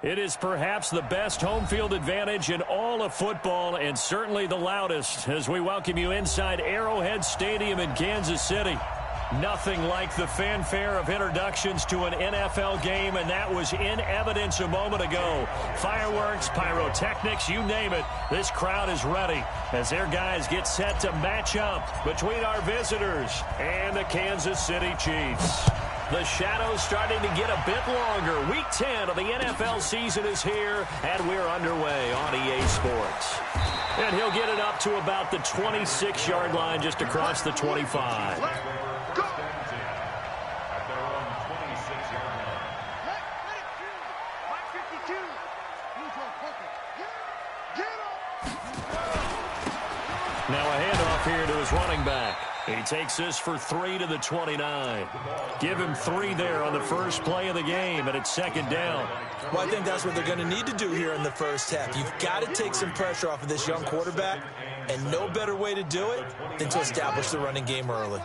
It is perhaps the best home field advantage in all of football and certainly the loudest as we welcome you inside Arrowhead Stadium in Kansas City. Nothing like the fanfare of introductions to an NFL game, and that was in evidence a moment ago. Fireworks, pyrotechnics, you name it. This crowd is ready as their guys get set to match up between our visitors and the Kansas City Chiefs. The shadows starting to get a bit longer. Week 10 of the NFL season is here, and we're underway on EA Sports. And he'll get it up to about the 26-yard line just across the 25. Now a handoff here to his running back. He takes this for 3 to the 29. Give him 3 there on the first play of the game, and it's second down. Well, I think that's what they're going to need to do here in the first half. You've got to take some pressure off of this young quarterback, and no better way to do it than to establish the running game early.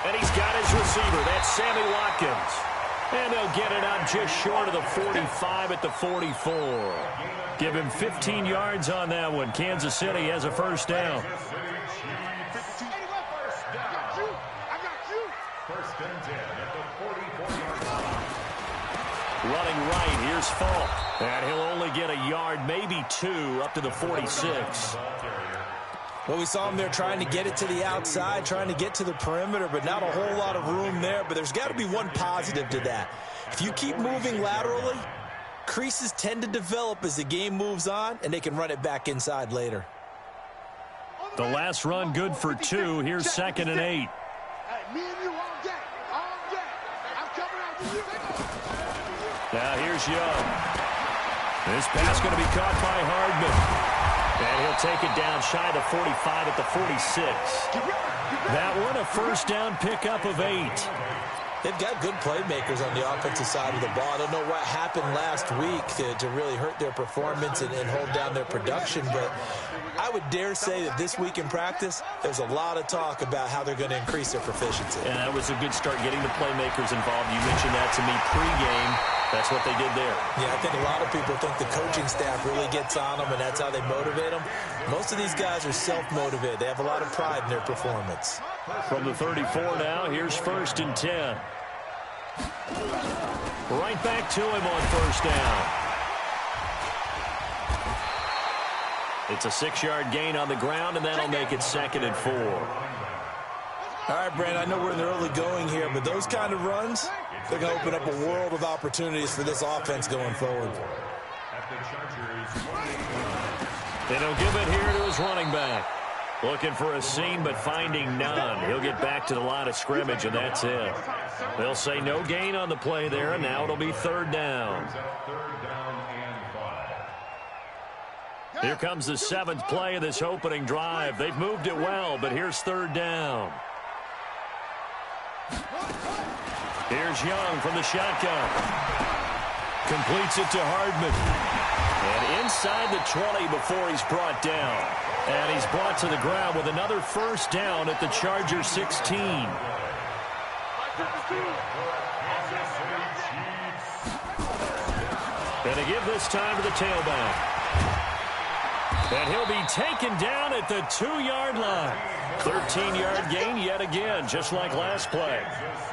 And he's got his receiver. That's Sammy Watkins. And they'll get it out just short of the 45 at the 44. Give him 15 yards on that one. Kansas City has a first down. Running right, here's Falk. And he'll only get a yard, maybe 2, up to the 46. Well, we saw him there trying to get it to the outside, trying to get to the perimeter, but not a whole lot of room there. But there's got to be one positive to that. If you keep moving laterally, creases tend to develop as the game moves on, and they can run it back inside later. The last run good for 2. Here's 2nd and 8. Now here's Young. This pass going to be caught by Hardman. And he'll take it down shy of the 45 at the 46. That one a first down pickup of 8. They've got good playmakers on the offensive side of the ball. I don't know what happened last week to really hurt their performance and hold down their production, but I would dare say that this week in practice, there's a lot of talk about how they're going to increase their proficiency. And that was a good start getting the playmakers involved. You mentioned that to me pregame. That's what they did there. Yeah, I think a lot of people think the coaching staff really gets on them, and that's how they motivate them. Most of these guys are self-motivated. They have a lot of pride in their performance. From the 34 now, here's 1st and 10. Right back to him on first down. It's a 6-yard gain on the ground, and that'll make it 2nd and 4. All right, Brandon, I know we're in the early going here, but those kind of runs, they're going to open up a world of opportunities for this offense going forward. They don't give it here to his running back. Looking for a seam, but finding none. He'll get back to the line of scrimmage, and that's it. They'll say no gain on the play there, and now it'll be 3rd down. Here comes the 7th play of this opening drive. They've moved it well, but here's 3rd down. Here's Young from the shotgun. Completes it to Hardman. And inside the 20 before he's brought down. And he's brought to the ground with another first down at the Chargers 16. And to give this time to the tailback. And he'll be taken down at the 2-yard line. 13-yard gain yet again, just like last play.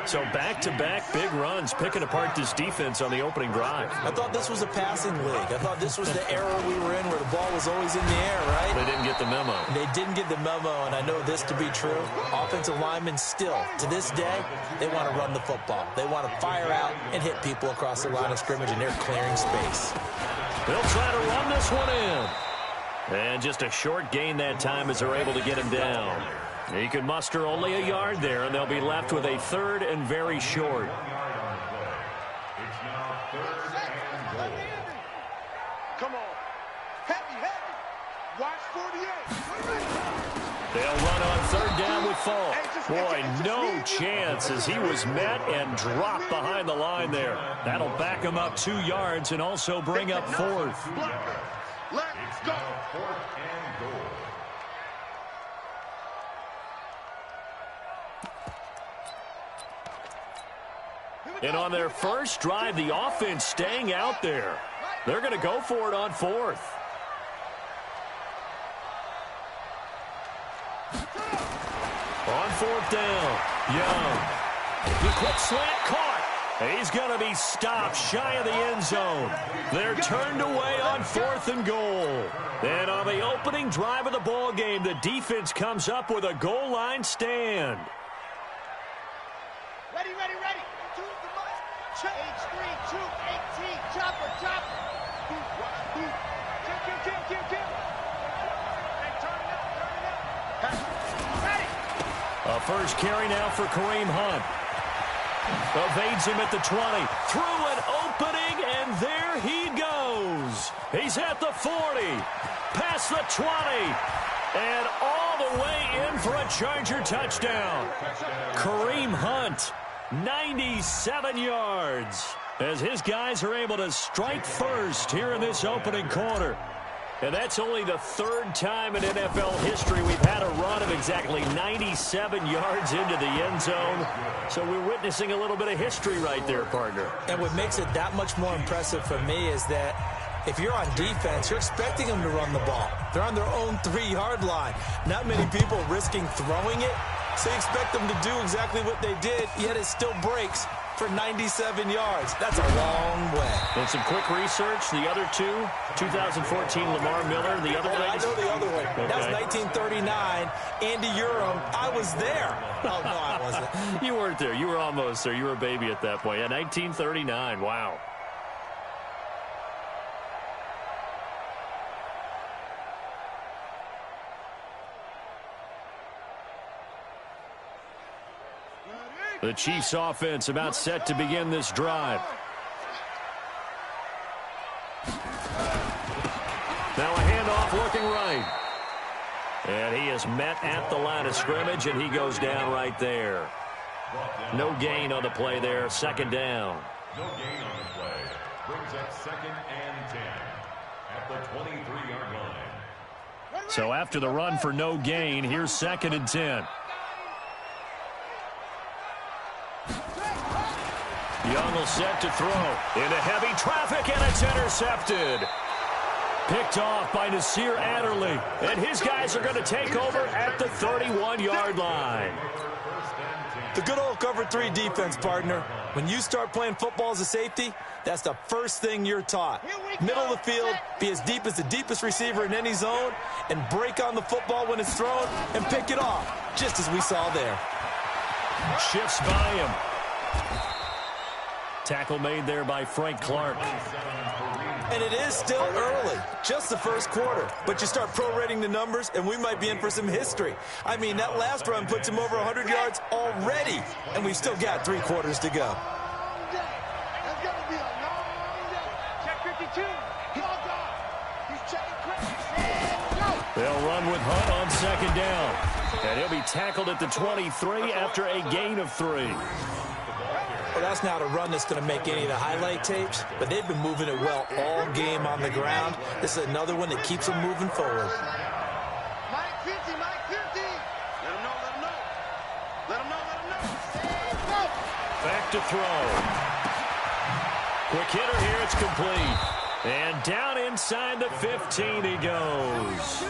So back-to-back big runs, picking apart this defense on the opening drive. I thought this was a passing league. I thought this was the era we were in where the ball was always in the air, right? They didn't get the memo. They didn't get the memo, and I know this to be true. Offensive linemen still, to this day, they want to run the football. They want to fire out and hit people across the line of scrimmage, and they're clearing space. They'll try to run this one in. And just a short gain that time as they're able to get him down. He can muster only a yard there, and they'll be left with a 3rd and very short. Come on. Heavy. Watch 48. They'll run on 3rd down with Falk. Boy, no chance as he was met and dropped behind the line there. That'll back him up 2 yards and also bring up 4th. Let's go. And on their first drive, the offense staying out there. They're going to go for it on fourth. On fourth down, Young. The quick slant caught. He's going to be stopped shy of the end zone. They're turned away on fourth and goal. And on the opening drive of the ball game, the defense comes up with a goal line stand. Ready, ready, ready. To the left. H3, 2, 18. Chopper, chopper. Kill. Hey, turn it up. Ready. A first carry now for Kareem Hunt. Evades him at the 20. Through an opening, and there he goes. He's at the 40. Past the 20. And all the way in for a Charger touchdown. Kareem Hunt, 97 yards. As his guys are able to strike first here in this opening quarter. And that's only the third time in NFL history we've had a run of exactly 97 yards into the end zone. So we're witnessing a little bit of history right there, partner. And what makes it that much more impressive for me is that if you're on defense, you're expecting them to run the ball. They're on their own 3-yard line. Not many people risking throwing it. So you expect them to do exactly what they did, yet it still breaks for 97 yards. That's a long way. And some quick research. The other two, 2014 Lamar Miller, the other one. I know the other one. Okay. That was 1939. Andy Urim. I was there. Oh, no, I wasn't. You weren't there. You were almost there. You were a baby at that point. Yeah, 1939. Wow. The Chiefs offense about set to begin this drive. Now a handoff looking right. And he is met at the line of scrimmage, and he goes down right there. No gain on the play there. Second down. No gain on the play. Brings up 2nd and 10 at the 23-yard line. So after the run for no gain, here's 2nd and 10. Young will set to throw. Into heavy traffic, and it's intercepted. Picked off by Nasir Adderley. And his guys are going to take over at the 31-yard line. The good old cover 3 defense, partner. When you start playing football as a safety, that's the first thing you're taught. Middle of the field, be as deep as the deepest receiver in any zone, and break on the football when it's thrown and pick it off, just as we saw there. Shifts by him. Tackle made there by Frank Clark. And it is still early, just the first quarter. But you start prorating the numbers, and we might be in for some history. I mean, that last run puts him over 100 yards already, and we've still got 3 quarters to go. That's going to be a long day. Check 52. He's gone. He's checking quick. They'll run with Hunt on 2nd down. And he'll be tackled at the 23 after a gain of 3. Well, that's not a run that's going to make any of the highlight tapes, but they've been moving it well all game on the ground. This is another one that keeps them moving forward. Mike 50. Let him know. Let him know. Back to throw. Quick hitter here. It's complete. And down inside the 15 he goes.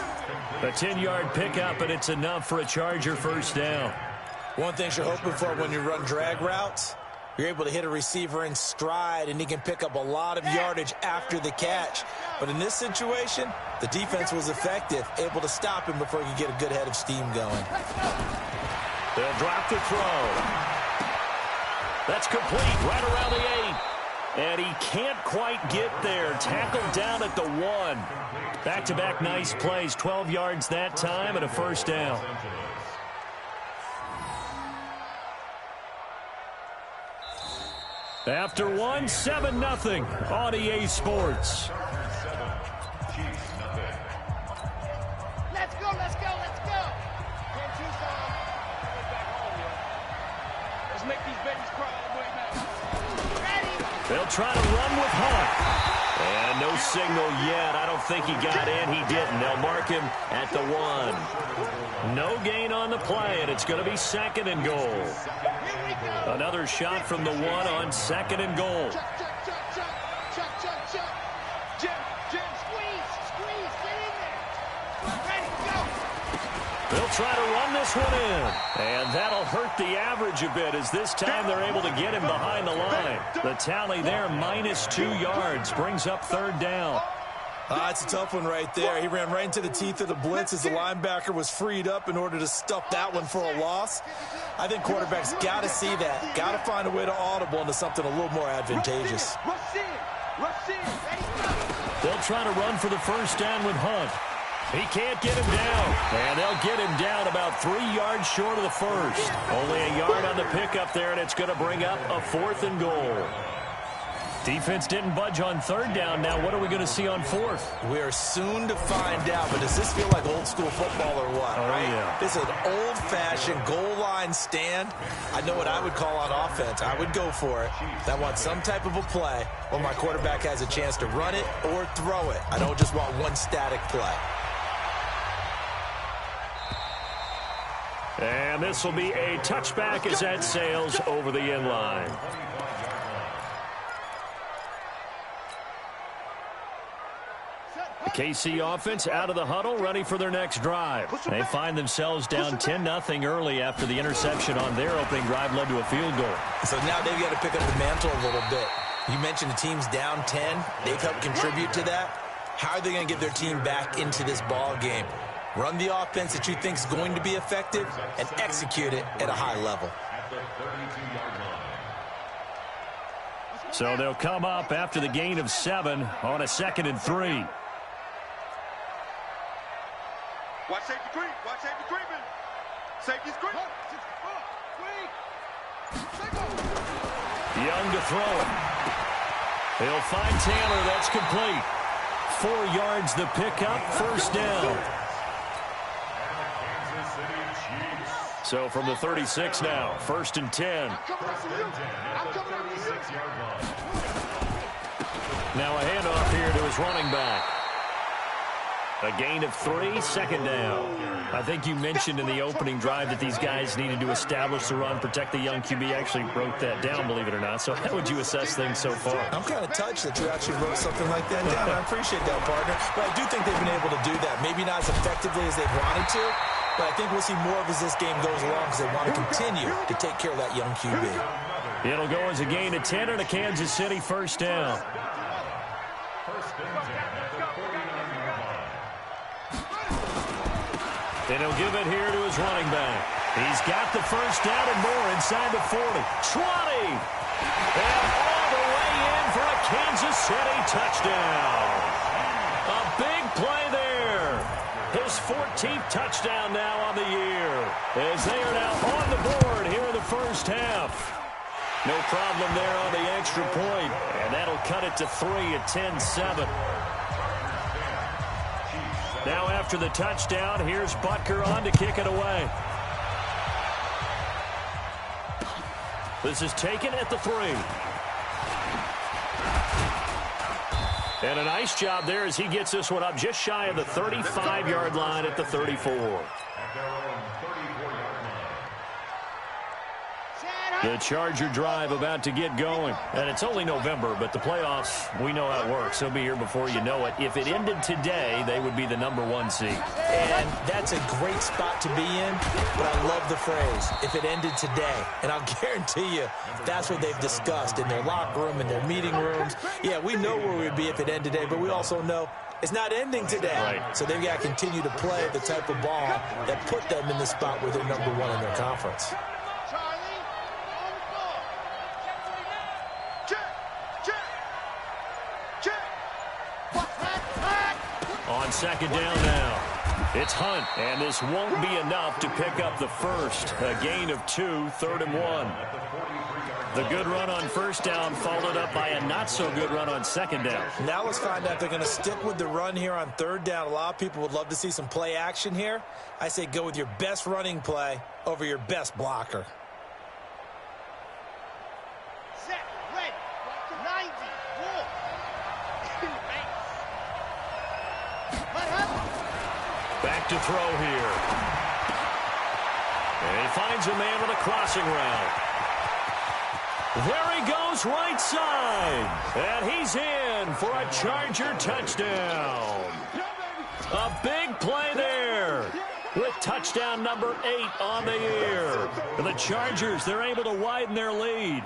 A 10-yard pickup, and it's enough for a Charger first down. One thing you're hoping for when you run drag routes, you're able to hit a receiver in stride, and he can pick up a lot of yardage after the catch. But in this situation, the defense was effective, able to stop him before he could get a good head of steam going. They'll drop the throw. That's complete right around the 8. And he can't quite get there. Tackled down at the 1. Back-to-back nice plays. 12 yards that time and a first down. After 1, 7-0 on EA Sports. Let's go. Can't choose some. Back home, yo. Let's make these babies cry all the way back. Ready. They'll try to run with Hunt. And no signal yet. I don't think he got in. He didn't. They'll mark him at the 1. No gain on the play, and it's going to be 2nd and goal. Another shot from the 1 on 2nd and goal. They'll try to run this one in. And that'll hurt the average a bit as this time they're able to get him behind the line. The tally there, -2 yards, brings up 3rd down. It's a tough one right there. He ran right into the teeth of the blitz as the linebacker was freed up in order to stuff that one for a loss. I think quarterbacks got to see that. Got to find a way to audible into something a little more advantageous. They'll try to run for the 1st down with Hunt. He can't get him down. And they'll get him down about 3 yards short of the 1st. Only a yard on the pickup there, and it's going to bring up a 4th and goal. Defense didn't budge on 3rd down. Now what are we going to see on 4th? We are soon to find out, but does this feel like old school football or what? Oh, right? Yeah. This is an old-fashioned goal line stand. I know what I would call on offense. I would go for it. I want some type of a play where my quarterback has a chance to run it or throw it. I don't just want one static play. And this will be a touchback as that sails over the end line. The KC offense out of the huddle, ready for their next drive. They find themselves down 10-0 early after the interception on their opening drive led to a field goal. So now they've got to pick up the mantle a little bit. You mentioned the team's down 10. They've helped contribute to that. How are they going to get their team back into this ball game? Run the offense that you think is going to be effective and execute it at a high level. So they'll come up after the gain of 7 on a 2nd and 3. Watch safety creep. Watch safety creeping. Safety's creeping. Young to throw it. He'll find Taylor. That's complete. 4 yards the pickup. 1st down. So from the 36 now, 1st and 10. Now a handoff here to his running back. A gain of 3, 2nd down. I think you mentioned in the opening drive that these guys needed to establish the run, protect the young QB. Actually wrote that down, believe it or not. So how would you assess things so far? I'm kind of touched that you actually wrote something like that down. I appreciate that, partner. But I do think they've been able to do that. Maybe not as effectively as they've wanted to, but I think we'll see more of as this game goes along because they want to continue to take care of that young QB. It'll go as a gain of 10 and a Kansas City 1st down. And he'll give it here to his running back. He's got the 1st down and more inside the 40. 20! And all the way in for a Kansas City touchdown. A big play there. His 14th touchdown now on the year. As they are now on the board here in the 1st half. No problem there on the extra point. And that'll cut it to 3 at 10-7. Now after the touchdown, here's Butker on to kick it away. This is taken at the 3. And a nice job there as he gets this one up just shy of the 35-yard line at the 34. The Charger drive about to get going. And it's only November, but the playoffs, we know how it works. They'll be here before you know it. If it ended today, they would be the #1 seed. And that's a great spot to be in, but I love the phrase, if it ended today. And I'll guarantee you, that's what they've discussed in their locker room, in their meeting rooms. Yeah, we know where we'd be if it ended today, but we also know it's not ending today. Right. So they've got to continue to play the type of ball that put them in the spot where they're #1 in their conference. On 2nd down now, it's Hunt, and this won't be enough to pick up the 1st. A gain of 2, 3rd and 1. The good run on 1st down followed up by a not-so-good run on 2nd down. Now let's find out if they're going to stick with the run here on 3rd down. A lot of people would love to see some play action here. I say go with your best running play over your best blocker. Set, ready, 90, to throw here. And he finds a man with a crossing route. There he goes right side. And he's in for a Charger touchdown. A big play there with touchdown number 8 on the year. And the Chargers, they're able to widen their lead.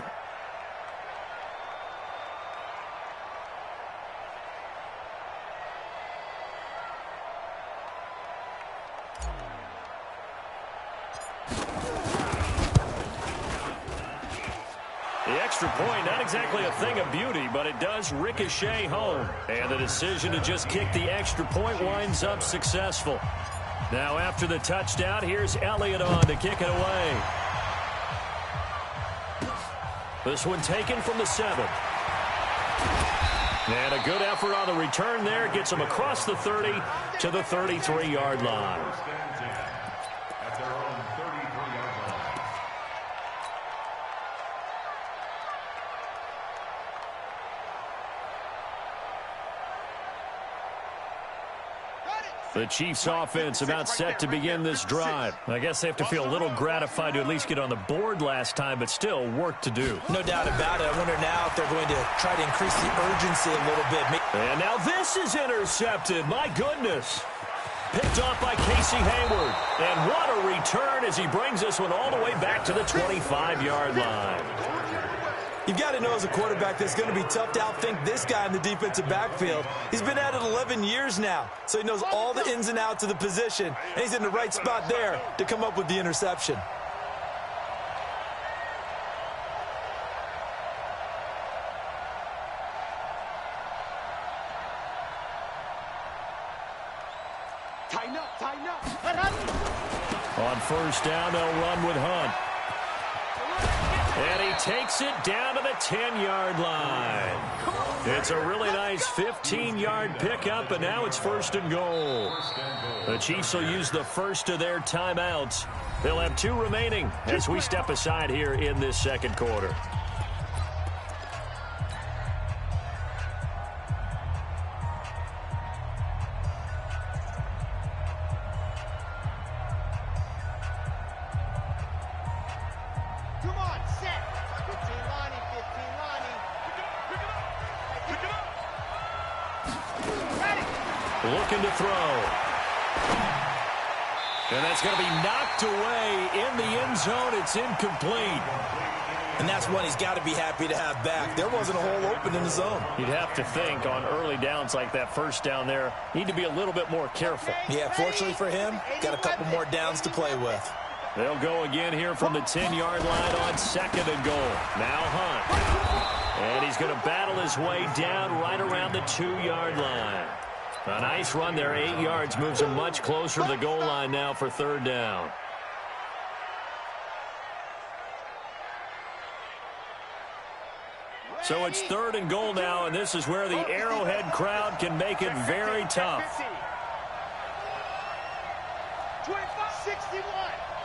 The extra point, not exactly a thing of beauty, but it does ricochet home. And the decision to just kick the extra point winds up successful. Now after the touchdown, here's Elliott on to kick it away. This one taken from the 7. And a good effort on the return there. Gets him across the 30 to the 33-yard line. At their own 33-yard line. The Chiefs offense about set to begin this drive. I guess they have to feel a little gratified to at least get on the board last time, but still work to do. No doubt about it. I wonder now if they're going to try to increase the urgency a little bit. And now this is intercepted. My goodness. Picked off by Casey Hayward. And what a return as he brings this one all the way back to the 25-yard line. You've got to know as a quarterback that it's going to be tough to outthink this guy in the defensive backfield. He's been at it 11 years now, so he knows all the ins and outs of the position, and he's in the right spot there to come up with the interception. Tighten up, tighten up. On first down, they'll run with Hunt. And he takes it down to the 10-yard line. It's a really nice 15-yard pickup, and now it's 1st and goal. The Chiefs will use the first of their timeouts. They'll have 2 remaining as we step aside here in this second quarter. Looking to throw. And that's going to be knocked away in the end zone. It's incomplete. And that's one he's got to be happy to have back. There wasn't a hole open in the zone. You'd have to think on early downs like that first down there, need to be a little bit more careful. Yeah, fortunately for him, got a couple more downs to play with. They'll go again here from the 10-yard line on 2nd and goal. Now Hunt. And he's going to battle his way down right around the 2-yard line. A nice run there, 8 yards, moves him much closer to the goal line now for 3rd down. So it's 3rd and goal now, and this is where the Arrowhead crowd can make it very tough. 61,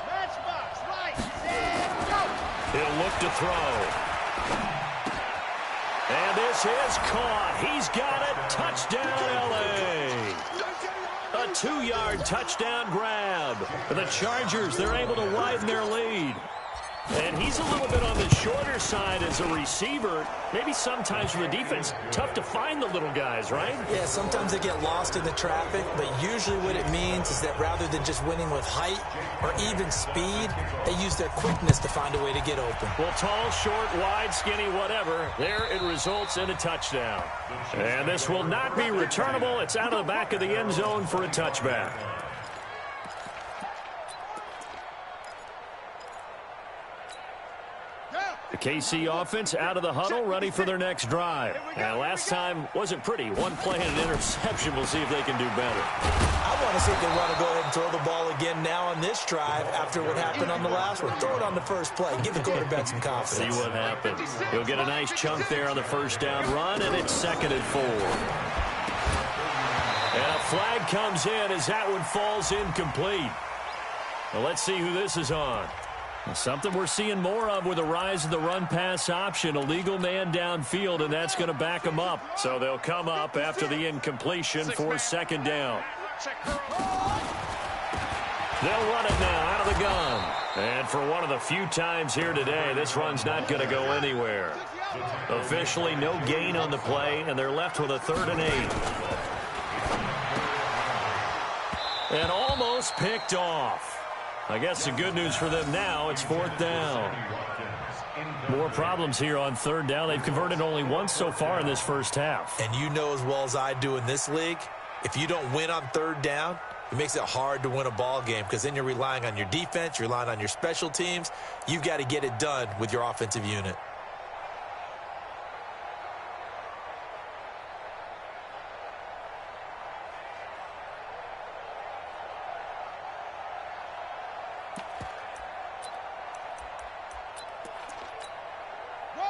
matchbox, right, and go. He'll look to throw. And this is caught. He's got it. Touchdown, L.A. A 2-yard touchdown grab. The Chargers, they're able to widen their lead. And he's a little bit on the shorter side as a receiver. Maybe sometimes for the defense, tough to find the little guys, right? Yeah, sometimes they get lost in the traffic, but usually what it means is that rather than just winning with height or even speed, they use their quickness to find a way to get open. Well, tall, short, wide, skinny, whatever, there it results in a touchdown. And this will not be returnable. It's out of the back of the end zone for a touchback. The KC offense out of the huddle, ready for their next drive. And last time wasn't pretty. One play and an interception. We'll see if they can do better. I want to see if they want to go ahead and throw the ball again now on this drive after what happened on the last one. Throw it on the first play. Give the quarterback some confidence. See what happens. He'll get a nice chunk there on the first down run, and it's 2nd and 4. And a flag comes in as that one falls incomplete. Well, let's see who this is on. Something we're seeing more of with the rise of the run-pass option. A legal man downfield, and that's going to back them up. So they'll come up after the incompletion for 2nd down. They'll run it now out of the gun. And for one of the few times here today, this run's not going to go anywhere. Officially no gain on the play, and they're left with a 3rd and 8. And almost picked off. I guess the good news for them now, it's 4th down. More problems here on 3rd down. They've converted only once so far in this first half. And you know as well as I do in this league, if you don't win on 3rd down, it makes it hard to win a ball game because then you're relying on your defense, you're relying on your special teams. You've got to get it done with your offensive unit.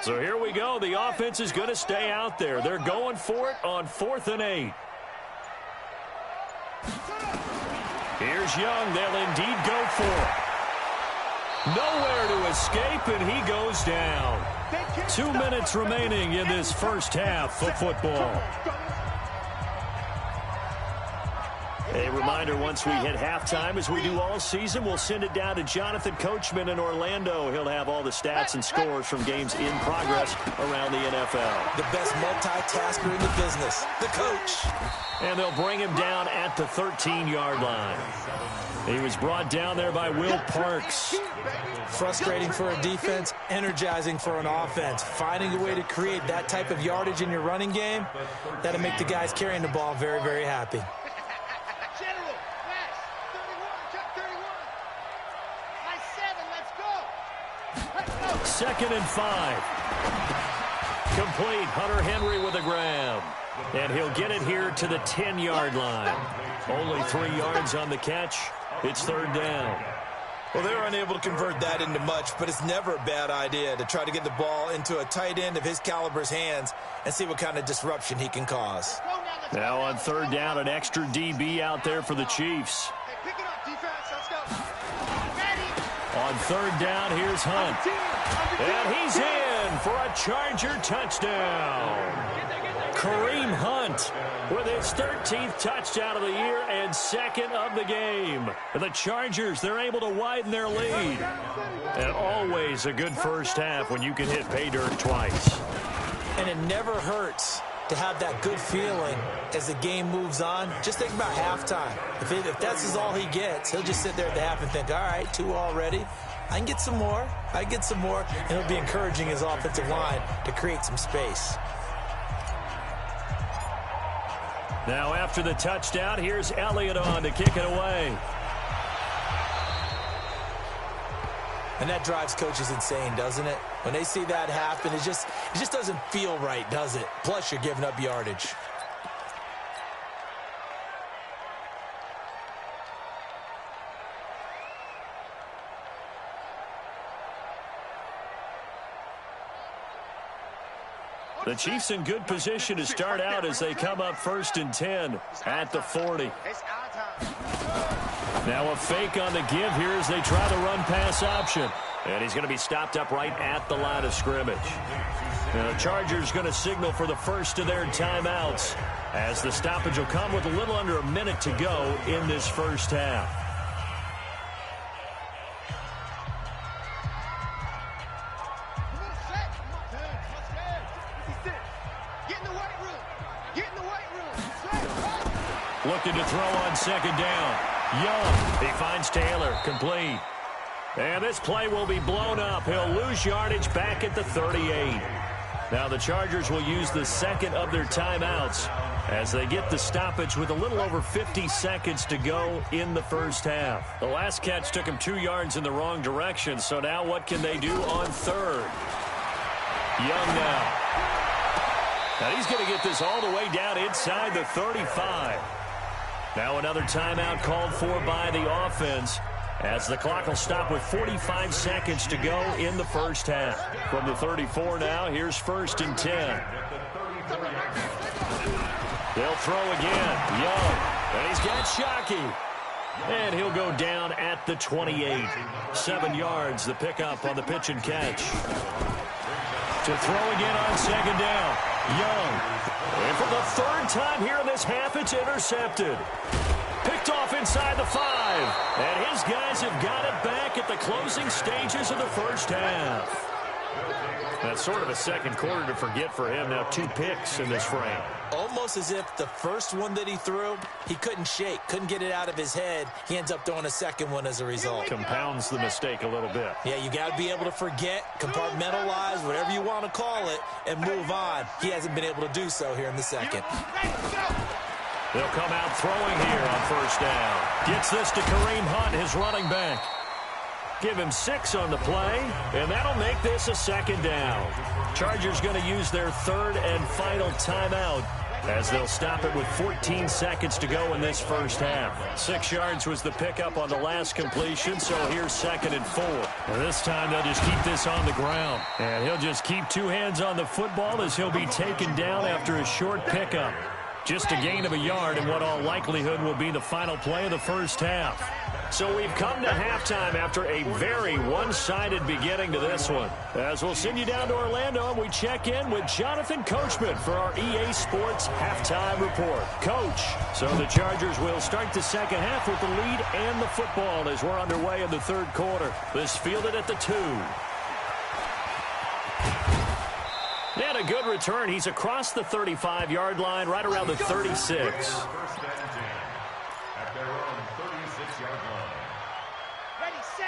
So here we go. The offense is going to stay out there. They're going for it on 4th and 8. Here's Young. They'll indeed go for it. Nowhere to escape, and he goes down. 2 minutes remaining in this first half of football. A reminder, once we hit halftime, as we do all season, we'll send it down to Jonathan Coachman in Orlando. He'll have all the stats and scores from games in progress around the NFL. The best multitasker in the business, the coach. And they'll bring him down at the 13-yard line. He was brought down there by Will Parks. Frustrating for a defense, energizing for an offense. Finding a way to create that type of yardage in your running game, that'll make the guys carrying the ball very, very happy. 2nd and 5. Complete. Hunter Henry with a grab. And he'll get it here to the 10-yard line. Only 3 yards on the catch. It's 3rd down. Well, they were unable to convert that into much, but it's never a bad idea to try to get the ball into a tight end of his caliber's hands and see what kind of disruption he can cause. Now on 3rd down, an extra DB out there for the Chiefs. On 3rd down, here's Hunt. And he's in for a Charger touchdown. Kareem Hunt with his 13th touchdown of the year and 2nd of the game. The Chargers, they're able to widen their lead. And always a good first half when you can hit pay dirt twice. And it never hurts to have that good feeling as the game moves on. Just think about halftime. If that's all he gets, he'll just sit there at the half and think, all right, 2 already. I can get some more. I can get some more. And he'll be encouraging his offensive line to create some space. Now after the touchdown, here's Elliott on to kick it away. And that drives coaches insane, doesn't it? When they see that happen, it just doesn't feel right, does it? Plus, you're giving up yardage. The Chiefs in good position to start out as they come up 1st and 10 at the 40. Now a fake on the give here as they try the run-pass option. And he's going to be stopped up right at the line of scrimmage. Now the Chargers going to signal for the first of their timeouts as the stoppage will come with a little under a minute to go in this first half. Looking to throw on 2nd down. Young, he finds Taylor, complete. And this play will be blown up. He'll lose yardage back at the 38. Now the Chargers will use the 2nd of their timeouts as they get the stoppage with a little over 50 seconds to go in the first half. The last catch took him 2 yards in the wrong direction, so now what can they do on 3rd? Young now. Now he's going to get this all the way down inside the 35. Now another timeout called for by the offense as the clock will stop with 45 seconds to go in the first half. From the 34 now, here's 1st and 10. They'll throw again. Young. And he's got Shockey. And he'll go down at the 28. 7 yards, the pickup on the pitch and catch. To throw again on 2nd down. Young. And for the 3rd time here in this half, it's intercepted. Picked off inside the 5. And his guys have got it back at the closing stages of the first half. That's sort of a second quarter to forget for him. Now 2 picks in this frame. Almost as if the first one that he threw, he couldn't shake, couldn't get it out of his head. He ends up throwing a second one as a result. Compounds the mistake a little bit. Yeah, you got to be able to forget, compartmentalize, whatever you want to call it, and move on. He hasn't been able to do so here in the second. They'll come out throwing here on first down. Gets this to Kareem Hunt, his running back. Give him 6 on the play, and that'll make this a second down. Chargers going to use their 3rd and final timeout as they'll stop it with 14 seconds to go in this first half. 6 yards was the pickup on the last completion, so here's 2nd and 4. And this time they'll just keep this on the ground. And he'll just keep 2 hands on the football as he'll be taken down after a short pickup. Just a gain of a yard in what all likelihood will be the final play of the first half. So we've come to halftime after a very one-sided beginning to this one. As we'll send you down to Orlando, and we check in with Jonathan Coachman for our EA Sports Halftime Report. Coach, so the Chargers will start the second half with the lead and the football as we're underway in the 3rd quarter. This fielded at the 2. And a good return. He's across the 35-yard line, right around the 36.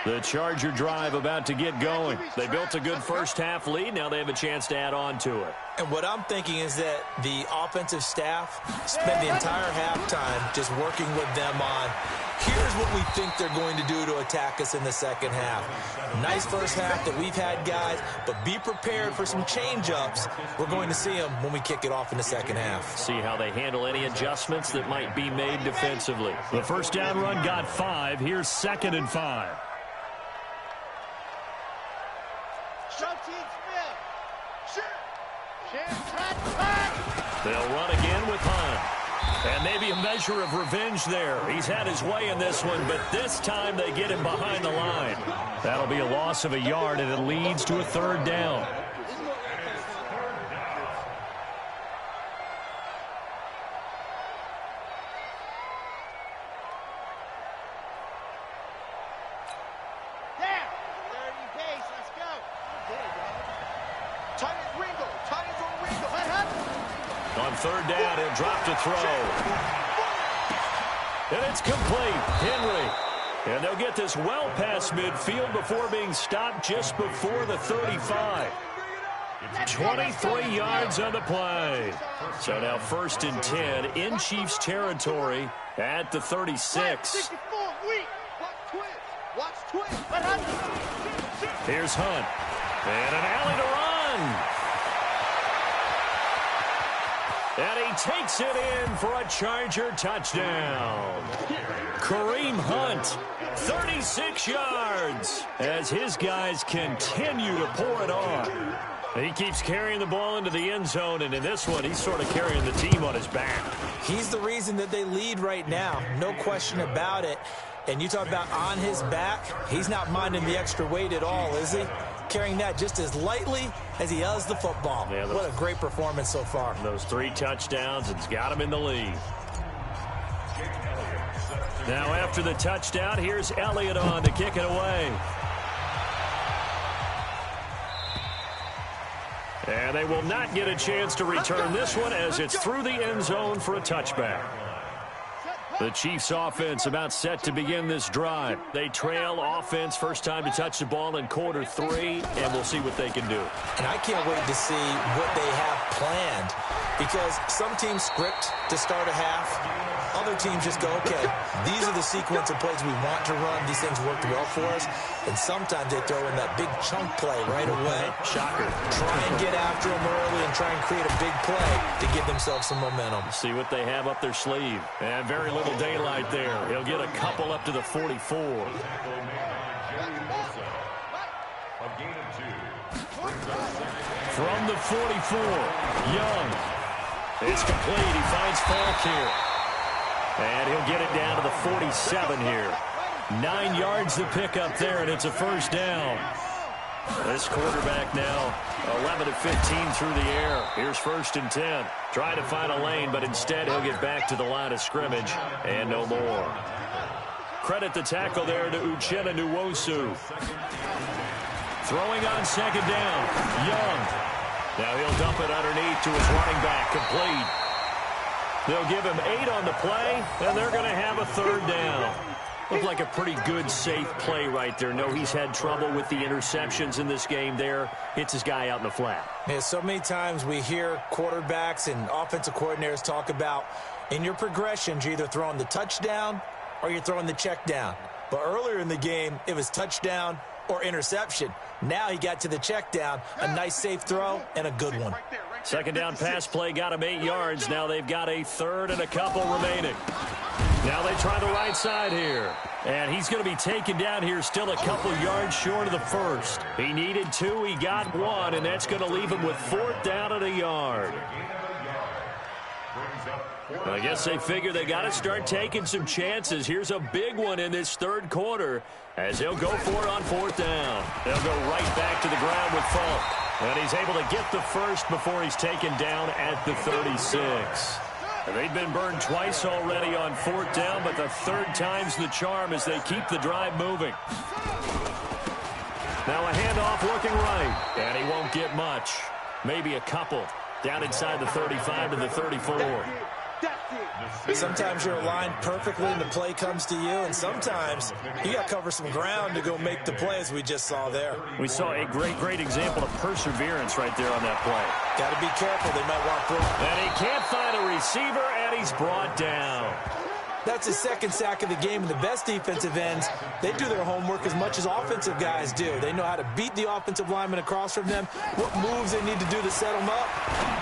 The Charger drive about to get going. They built a good first half lead. Now they have a chance to add on to it. And what I'm thinking is that the offensive staff spent the entire halftime just working with them on, here's what we think they're going to do to attack us in the second half. Nice first half that we've had, guys, but be prepared for some change-ups. We're going to see them when we kick it off in the second half. See how they handle any adjustments that might be made defensively. The first down run got 5. Here's 2nd and 5. They'll run again with Hunt. And maybe a measure of revenge there. He's had his way in this one, but this time they get him behind the line. That'll be a loss of a yard, and it leads to a 3rd down. On 3rd down, he'll drop to throw. And it's complete. Henry. And they'll get this well past midfield before being stopped just before the 35. 23 yards on the play. So now 1st and 10 in Chiefs territory at the 36. Here's Hunt. And an alley to run. And he takes it in for a Charger touchdown. Kareem Hunt, 36 yards, as his guys continue to pour it on. He keeps carrying the ball into the end zone, and in this one, he's sort of carrying the team on his back. He's the reason that they lead right now, no question about it. And you talk about on his back, he's not minding the extra weight at all, is he? Carrying that just as lightly as he does the football. Yeah, what a great performance so far. Those 3 touchdowns, it's got him in the lead. Now after the touchdown, here's Elliott on to kick it away. And they will not get a chance to return this one as it's through the end zone for a touchback. The Chiefs offense about set to begin this drive. They trail offense, first time to touch the ball in quarter 3, and we'll see what they can do. And I can't wait to see what they have planned, because some teams script to start a half. Other teams just go, okay, these are the sequence of plays we want to run. These things worked well for us. And sometimes they throw in that big chunk play right away. Shocker. Try and get after them early and try and create a big play to give themselves some momentum. See what they have up their sleeve. And very little daylight there. He'll get a couple up to the 44. From the 44, Young. It's complete. He finds Falk here. And he'll get it down to the 47 here. 9 yards to pick up there, and it's a first down. This quarterback now 11 of 15 through the air. Here's 1st and 10. Trying to find a lane, but instead he'll get back to the line of scrimmage and no more. Credit the tackle there to Uchenna Nwosu. Throwing on 2nd down. Young. Now he'll dump it underneath to his running back. Complete. They'll give him 8 on the play, and they're going to have a 3rd down. Looked like a pretty good, safe play right there. No, he's had trouble with the interceptions in this game there. Hits his guy out in the flat. Yeah, so many times we hear quarterbacks and offensive coordinators talk about in your progressions, you're either throwing the touchdown or you're throwing the check down. But earlier in the game, it was touchdown or interception. Now he got to the check down, a nice safe throw, and a good one. 2nd down pass play got him 8 yards. Now they've got a 3rd and a couple remaining. Now they try the right side here. And he's going to be taken down here still a couple yards short of the 1st. He needed 2. He got 1, and that's going to leave him with 4th down and a yard. I guess they figure they got to start taking some chances. Here's a big one in this 3rd quarter as they'll go for it on 4th down. They'll go right back to the ground with Falk. And he's able to get the 1st before he's taken down at the 36. They've been burned twice already on 4th down, but the 3rd time's the charm as they keep the drive moving. Now a handoff looking right, and he won't get much. Maybe a couple. Down inside the 35 to the 34. Sometimes you're aligned perfectly and the play comes to you, and sometimes you got to cover some ground to go make the play, as we just saw there. We saw a great example of perseverance right there on that play. Got to be careful. They might walk through. And he can't find a receiver, and he's brought down. That's his 2nd sack of the game, and the best defensive ends, they do their homework as much as offensive guys do. They know how to beat the offensive lineman across from them, what moves they need to do to set them up.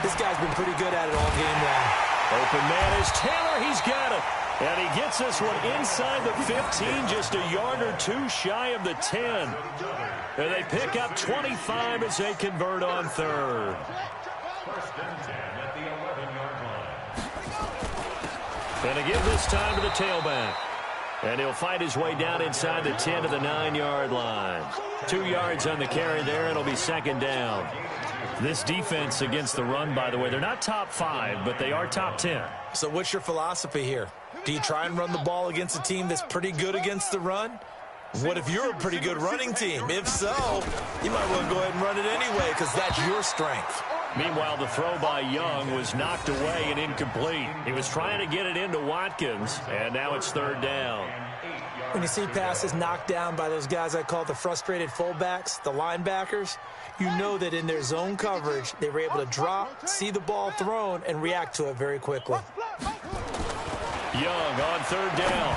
This guy's been pretty good at it all game long. Open man is Taylor. He's got it. And he gets this one inside the 15, just a yard or 2 shy of the 10. And they pick up 25 as they convert on 3rd. 1st and 10 at the 11-yard line. And again this time to the tailback. And he'll fight his way down inside the 10 to the 9-yard line. 2 yards on the carry there. It'll be 2nd down. This defense against the run, by the way, they're not top 5, but they are top 10. So what's your philosophy here? Do you try and run the ball against a team that's pretty good against the run? What if you're a pretty good running team? If so, you might want to go ahead and run it anyway because that's your strength. Meanwhile, the throw by Young was knocked away and incomplete. He was trying to get it into Watkins, and now it's 3rd down. When you see passes knocked down by those guys I call the frustrated fullbacks, the linebackers, you know that in their zone coverage, they were able to drop, see the ball thrown, and react to it very quickly. Young on 3rd down.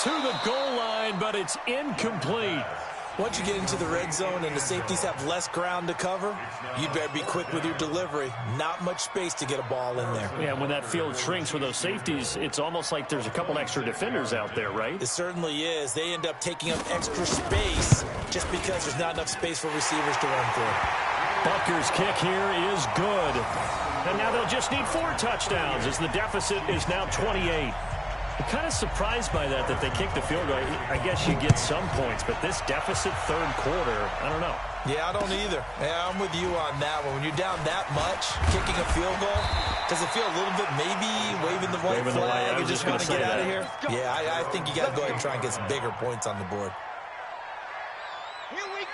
To the goal line, but it's incomplete. Once you get into the red zone and the safeties have less ground to cover, you'd better be quick with your delivery. Not much space to get a ball in there. Yeah, when that field shrinks with those safeties, it's almost like there's a couple extra defenders out there, right? It certainly is. They end up taking up extra space just because there's not enough space for receivers to run through. Bucker's kick here is good. And now they'll just need 4 touchdowns as the deficit is now 28. I'm kind of surprised by that they kicked the field goal. I guess you get some points, but this deficit 3rd quarter, I don't know. Yeah, I don't either. Yeah, I'm with you on that one. When you're down that much, kicking a field goal, does it feel a little bit maybe waving the white flag and just want to get out of here? Yeah, I think you got to go ahead and try and get some bigger points on the board.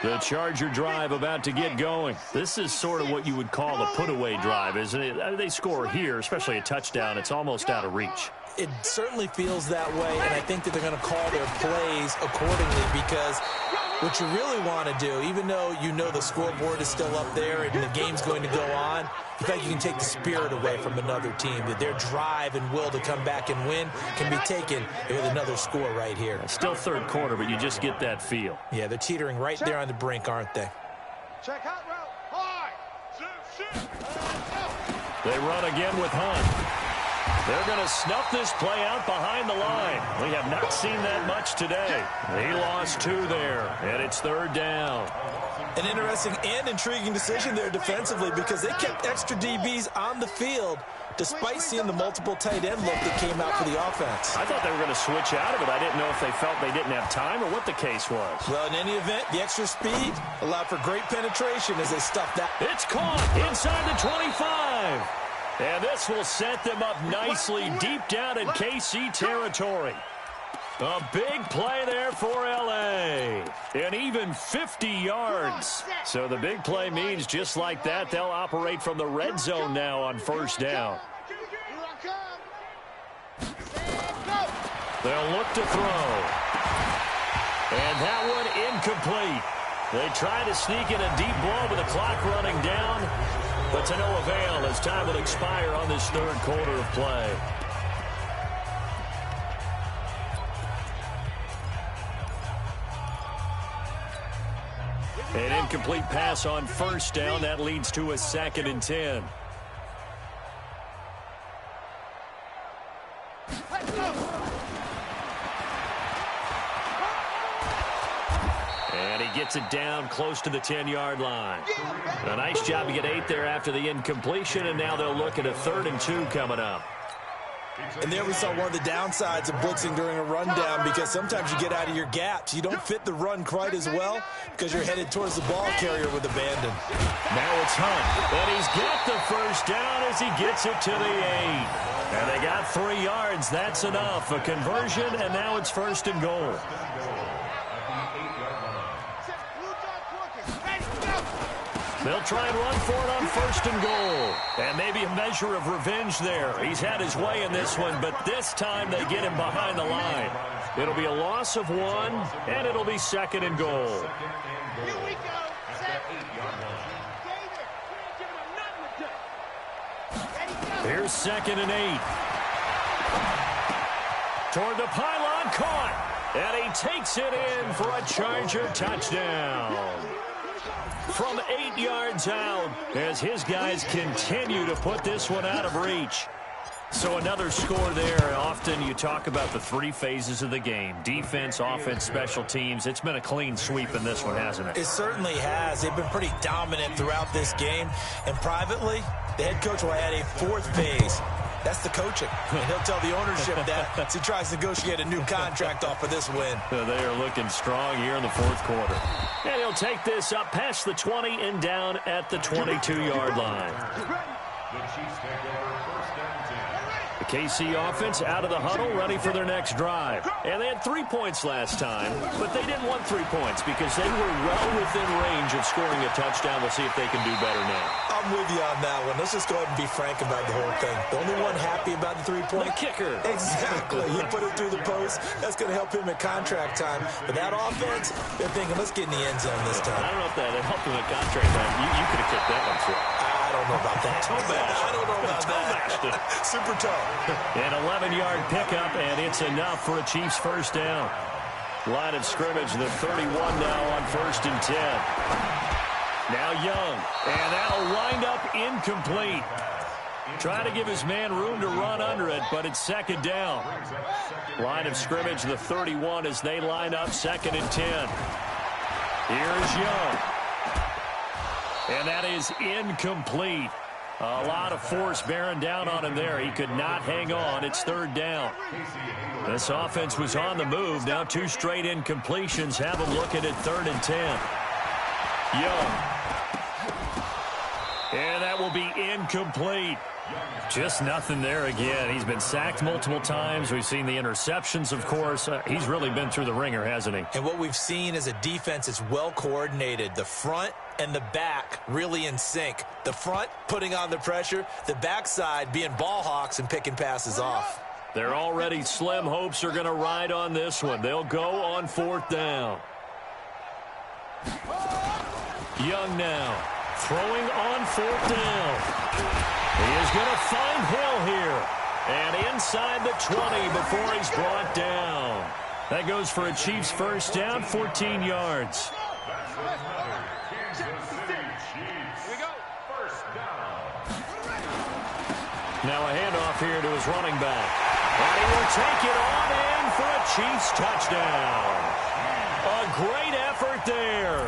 The Charger drive about to get going. This is sort of what you would call a put-away drive, isn't it? They score here, especially a touchdown. It's almost out of reach. It certainly feels that way, and I think that they're going to call their plays accordingly because what you really want to do, even though you know the scoreboard is still up there and the game's going to go on, in fact, you can take the spirit away from another team, that their drive and will to come back and win can be taken with another score right here. It's still 3rd quarter, but you just get that feel. Yeah, they're teetering right there on the brink, aren't they? Check out route. High. They run again with Hunt. They're going to snuff this play out behind the line. We have not seen that much today. He lost 2 there, and it's 3rd down. An interesting and intriguing decision there defensively because they kept extra DBs on the field despite seeing the multiple tight end look that came out for the offense. I thought they were going to switch out of it. I didn't know if they felt they didn't have time or what the case was. Well, in any event, the extra speed allowed for great penetration as they stuffed that. It's caught inside the 25. And this will set them up nicely deep down in KC territory. A big play there for L.A. And even 50 yards. So the big play means just like that, they'll operate from the red zone now on 1st down. They'll look to throw. And that one incomplete. They try to sneak in a deep ball with the clock running down, but to no avail as time will expire on this 3rd quarter of play. An incomplete pass on 1st down. That leads to a 2nd and 10. And he gets it down close to the 10-yard line. A nice job to get 8 there after the incompletion, and now they'll look at a 3rd and 2 coming up. And there we saw one of the downsides of blitzing during a rundown because sometimes you get out of your gaps. You don't fit the run quite as well because you're headed towards the ball carrier with abandon. Now it's Hunt, and he's got the 1st down as he gets it to the 8. And they got 3 yards. That's enough. A conversion, and now it's 1st and goal. They'll try and run for it on 1st and goal. And maybe a measure of revenge there. He's had his way in this one, but this time they get him behind the line. It'll be a loss of 1, and it'll be 2nd and goal. Here we go. Here's 2nd and 8. Toward the pylon, caught. And he takes it in for a Charger touchdown. From 8 yards out as his guys continue to put this one out of reach. So another score there. Often you talk about the 3 phases of the game. Defense, offense, special teams. It's been a clean sweep in this one, hasn't it? It certainly has. They've been pretty dominant throughout this game. And privately, the head coach will add a 4th phase. That's the coaching. And he'll tell the ownership that as he tries to negotiate a new contract off for this win. They are looking strong here in the 4th quarter. And he'll take this up past the 20 and down at the 22-yard line. The Chiefs take over 1st and 10. The KC offense out of the huddle, ready for their next drive. And they had 3 points last time, but they didn't want 3 points because they were well within range of scoring a touchdown. We'll see if they can do better now. I'm with you on that one. Let's just go ahead and be frank about the whole thing. The only one happy about the 3-point. The kicker. Exactly. He put it through the post. That's going to help him at contract time. But that offense, they're thinking, let's get in the end zone this time. I don't know if that helped him at contract time. You could have kicked that one through. I don't know about that. I don't know about that. Super tough. An 11-yard pickup, and it's enough for a Chiefs 1st down. Line of scrimmage, the 31 now on 1st and 10. Now Young, and that'll wind up incomplete. Trying to give his man room to run under it, but it's 2nd down. Line of scrimmage, the 31 as they line up 2nd and 10. Here's Young. And that is incomplete. A lot of force bearing down on him there. He could not hang on. It's 3rd down. This offense was on the move. Now 2 straight incompletions have them looking at 3rd and 10. Young. And that will be incomplete. Just nothing there again. He's been sacked multiple times. We've seen the interceptions, of course. He's really been through the ringer, hasn't he? And what we've seen is a defense that's well coordinated. The front and the back really in sync. The front putting on the pressure, the backside being ball hawks and picking passes off. Their already slim hopes are going to ride on this one. They'll go on 4th down. Young now throwing on 4th down. He is going to find Hill here. And inside the 20 before he's brought down. That goes for a Chiefs 1st down, 14 yards. Kansas City Chiefs. Here we go. 1st down. Now a handoff here to his running back. And he will take it on in for a Chiefs touchdown. A great effort there,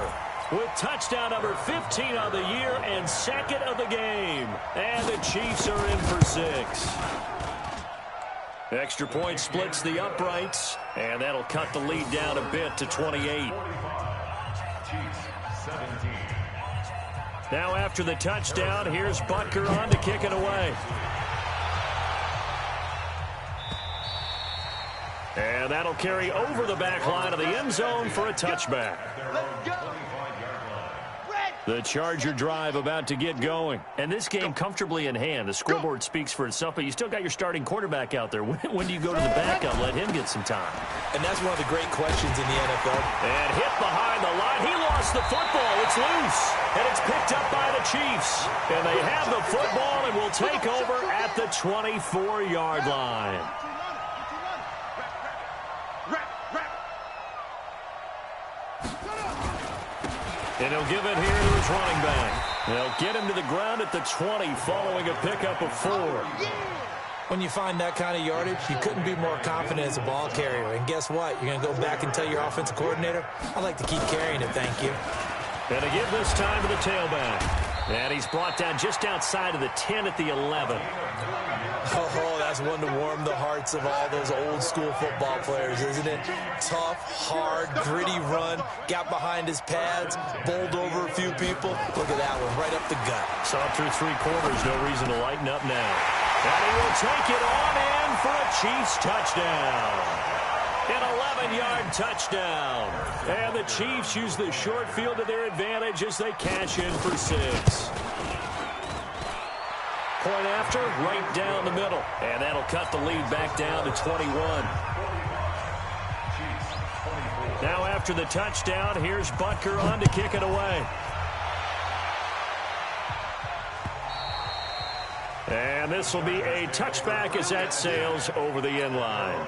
with touchdown number 15 on the year and second of the game. And the Chiefs are in for 6. Extra point splits the uprights, and that'll cut the lead down a bit to 28. Now after the touchdown, here's Butker on to kick it away. And that'll carry over the back line of the end zone for a touchback. The Charger drive about to get going. And this game comfortably in hand. The scoreboard speaks for itself, but you still got your starting quarterback out there. When do you go to the backup? Let him get some time. And that's one of the great questions in the NFL. And hit behind the line. He lost the football. It's loose. And it's picked up by the Chiefs. And they have the football and will take over at the 24-yard line. And he'll give it here to his running back. They'll get him to the ground at the 20 following a pickup of 4. When you find that kind of yardage, you couldn't be more confident as a ball carrier. And guess what? You're going to go back and tell your offensive coordinator, I'd like to keep carrying it, thank you. And to give this time to the tailback. And he's brought down just outside of the 10 at the 11. Oh, that's one to warm the hearts of all those old-school football players, isn't it? Tough, hard, gritty run, got behind his pads, bowled over a few people. Look at that one, right up the gut. Saw through 3 quarters, no reason to lighten up now. And he will take it on in for a Chiefs touchdown. An 11-yard touchdown. And the Chiefs use the short field to their advantage as they cash in for 6. Point after, right down the middle. And that'll cut the lead back down to 21. Now after the touchdown, here's Butker on to kick it away. And this will be a touchback as that sails over the end line.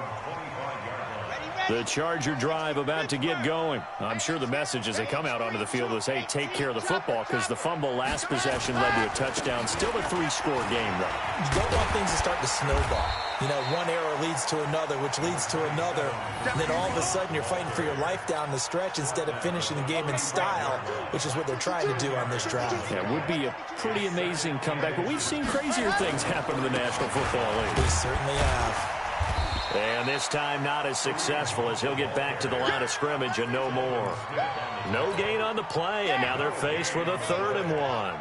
The Charger drive about to get going. I'm sure the message as they come out onto the field was, hey, take care of the football, because the fumble last possession led to a touchdown. Still a 3-score game, though. You don't want things to start to snowball. You know, one error leads to another, which leads to another. And then all of a sudden you're fighting for your life down the stretch instead of finishing the game in style, which is what they're trying to do on this drive. Yeah, it would be a pretty amazing comeback, but we've seen crazier things happen in the National Football League. We certainly have. And this time not as successful as he'll get back to the line of scrimmage and no more. No gain on the play, and now they're faced with a 3rd and 1.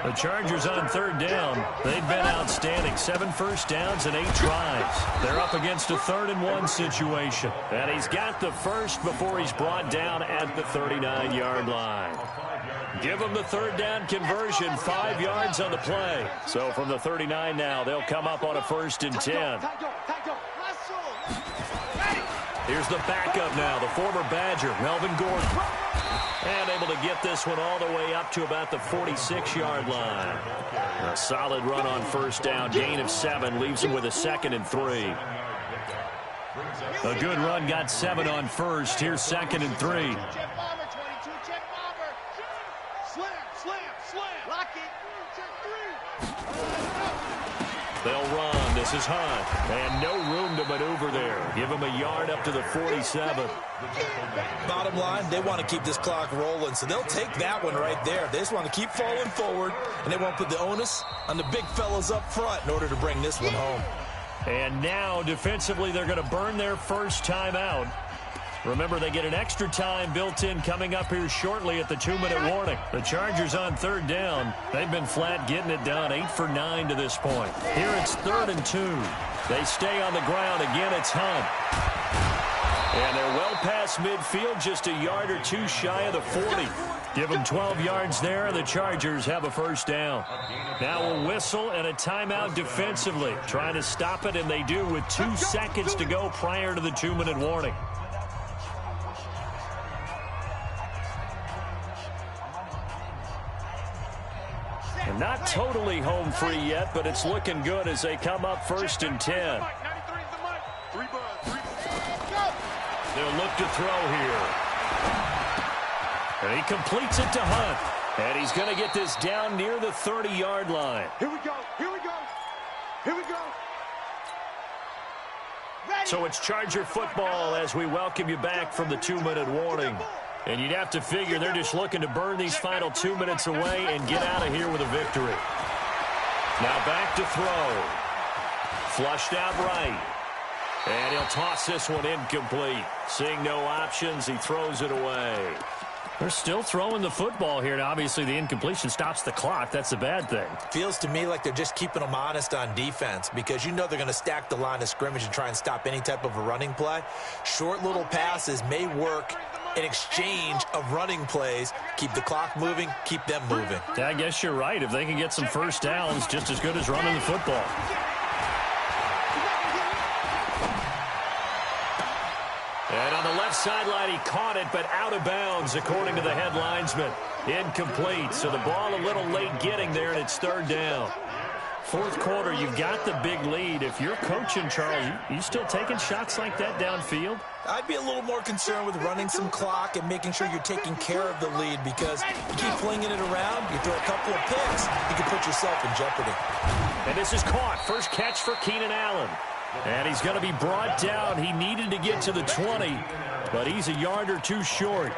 The Chargers on 3rd down. They've been outstanding. 7 first downs and 8 tries. They're up against a 3rd and 1 situation. And he's got the first before he's brought down at the 39-yard line. Give them the 3rd down conversion, 5 yards on the play. So from the 39 now, they'll come up on a 1st and 10. Here's the backup now, the former Badger, Melvin Gordon. And able to get this one all the way up to about the 46-yard line. A solid run on 1st down, gain of 7, leaves him with a 2nd and 3. A good run, got 7 on 1st. Here's 2nd and 3. They'll run. This is Hunt. And no room to maneuver there. Give him a yard up to the 47. Bottom line, they want to keep this clock rolling, so they'll take that one right there. They just want to keep falling forward, and they won't put the onus on the big fellas up front in order to bring this one home. And now, defensively, they're going to burn their first time out. Remember, they get an extra time built in coming up here shortly at the 2-minute warning. The Chargers on 3rd down. They've been flat getting it done, 8 for 9 to this point. Here it's 3rd and 2. They stay on the ground. Again, it's Hunt. And they're well past midfield, just a yard or 2 shy of the 40. Give them 12 yards there, and the Chargers have a 1st down. Now a whistle and a timeout defensively. Trying to stop it, and they do with 2 seconds to go prior to the 2-minute warning. And not totally home free yet, but it's looking good as they come up 1st and 10. They'll look to throw here. And he completes it to Hunt. And he's going to get this down near the 30-yard line. Here we go. Here we go. Here we go. So it's Charger football as we welcome you back from the 2-minute warning. And you'd have to figure they're just looking to burn these final 2 minutes away and get out of here with a victory. Now back to throw. Flushed out right. And he'll toss this one incomplete. Seeing no options, he throws it away. They're still throwing the football here, and obviously the incompletion stops the clock. That's a bad thing. Feels to me like they're just keeping them honest on defense because you know they're going to stack the line of scrimmage and try and stop any type of a running play. Short little passes may work in exchange of running plays. Keep the clock moving, keep them moving. Yeah, I guess you're right. If they can get some first downs, just as good as running the football. And on the left sideline, he caught it, but out of bounds, according to the head linesman. Incomplete, so the ball a little late getting there, and it's third down. Fourth quarter, you've got the big lead. If you're coaching, Charles, you still taking shots like that downfield? I'd be a little more concerned with running some clock and making sure you're taking care of the lead because you keep flinging it around, you throw a couple of picks, you can put yourself in jeopardy. And this is caught. First catch for Keenan Allen. And he's going to be brought down. He needed to get to the 20, but he's a yard or two short.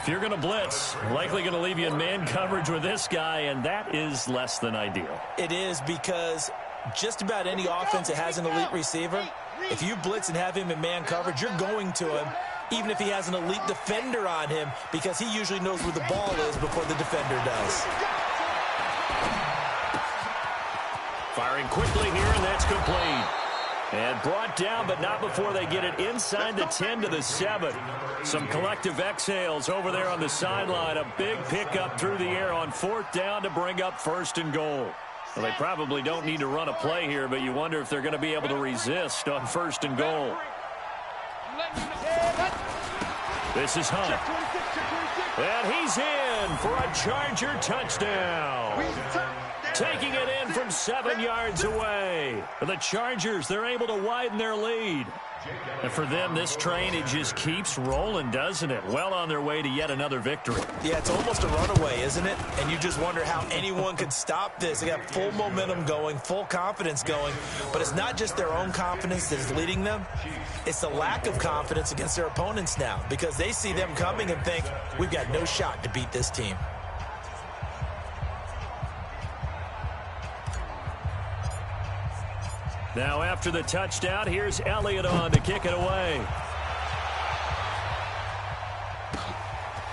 If you're going to blitz, likely going to leave you in man coverage with this guy, and that is less than ideal. It is because just about any offense that has an elite receiver, if you blitz and have him in man coverage, you're going to him, even if he has an elite defender on him, because he usually knows where the ball is before the defender does. Firing quickly here, and that's complete. And brought down, but not before they get it inside the 10 to the 7. Some collective exhales over there on the sideline. A big pickup through the air on fourth down to bring up first and goal. Well, they probably don't need to run a play here, but you wonder if they're going to be able to resist on first and goal. This is Hunt. And he's in for a Charger touchdown. Taking it in from 7 yards away. For the Chargers, they're able to widen their lead. And for them, this train, it just keeps rolling, doesn't it? Well on their way to yet another victory. Yeah, it's almost a runaway, isn't it? And you just wonder how anyone could stop this. They got full momentum going, full confidence going. But it's not just their own confidence that is leading them. It's the lack of confidence against their opponents now because they see them coming and think, we've got no shot to beat this team. Now after the touchdown, here's Elliott on to kick it away.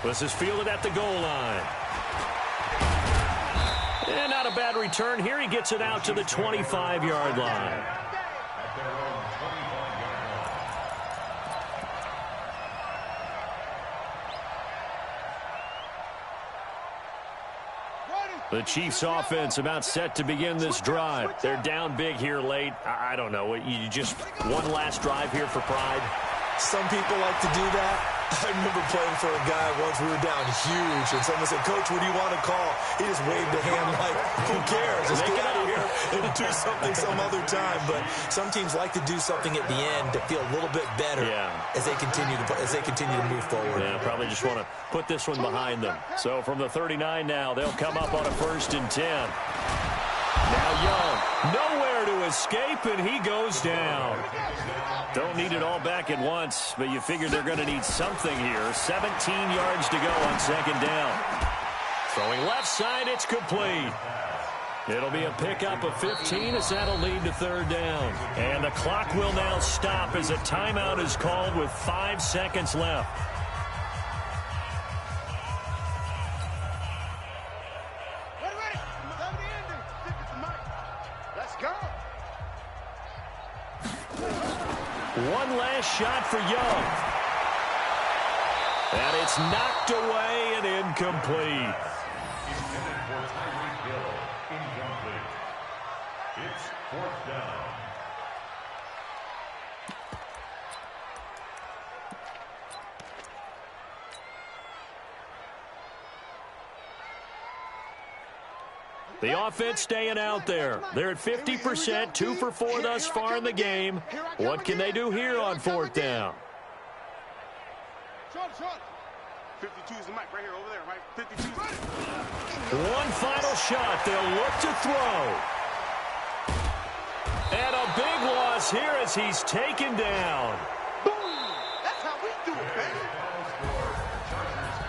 This is fielded at the goal line. And not a bad return here. He gets it out to the 25-yard line. The Chiefs offense about set to begin this drive. They're down big here late. I don't know. You just one last drive here for pride. Some people like to do that. I remember playing for a guy once. We were down huge, and someone said, Coach, what do you want to call? He just waved a hand like, who cares? Let's get out of here and do something some other time. But some teams like to do something at the end to feel a little bit better as they continue to move forward. Yeah, probably just want to put this one behind them. So from the 39 now, they'll come up on a 1st and 10. Now Young, nowhere to escape, and he goes down. Don't need it all back at once, but you figure they're going to need something here. 17 yards to go on 2nd down. Throwing left side, it's complete. It'll be a pickup of 15 as that'll lead to 3rd down. And the clock will now stop as a timeout is called with 5 seconds left. One last shot for Young. And it's knocked away and incomplete. Intended for Tyreek Hill. Incomplete. It's 4th down. The offense staying out there. They're at 50%, 2 for 4 thus far in the game. What can they do here on 4th down? 52 is the mic right here, over there, right? 52. One final shot. They'll look to throw. And a big loss here as he's taken down. Boom! That's how we do it, baby.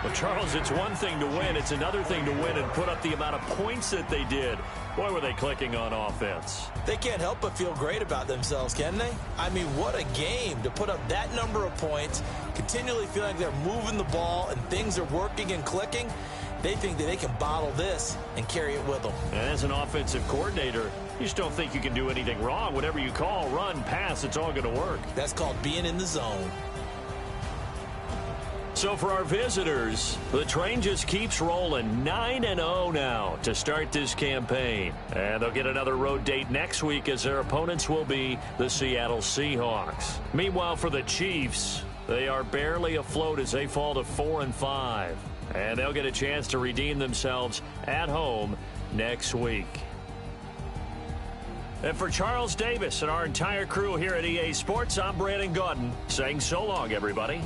Well, Charles, it's one thing to win. It's another thing to win and put up the amount of points that they did. Boy, were they clicking on offense. They can't help but feel great about themselves, can they? I mean, what a game to put up that number of points, continually feel like they're moving the ball and things are working and clicking. They think that they can bottle this and carry it with them. And as an offensive coordinator, you just don't think you can do anything wrong. Whatever you call, run, pass, it's all going to work. That's called being in the zone. So for our visitors, the train just keeps rolling 9-0 now to start this campaign. And they'll get another road date next week as their opponents will be the Seattle Seahawks. Meanwhile, for the Chiefs, they are barely afloat as they fall to 4-5. And they'll get a chance to redeem themselves at home next week. And for Charles Davis and our entire crew here at EA Sports, I'm Brandon Gaudin saying so long, everybody.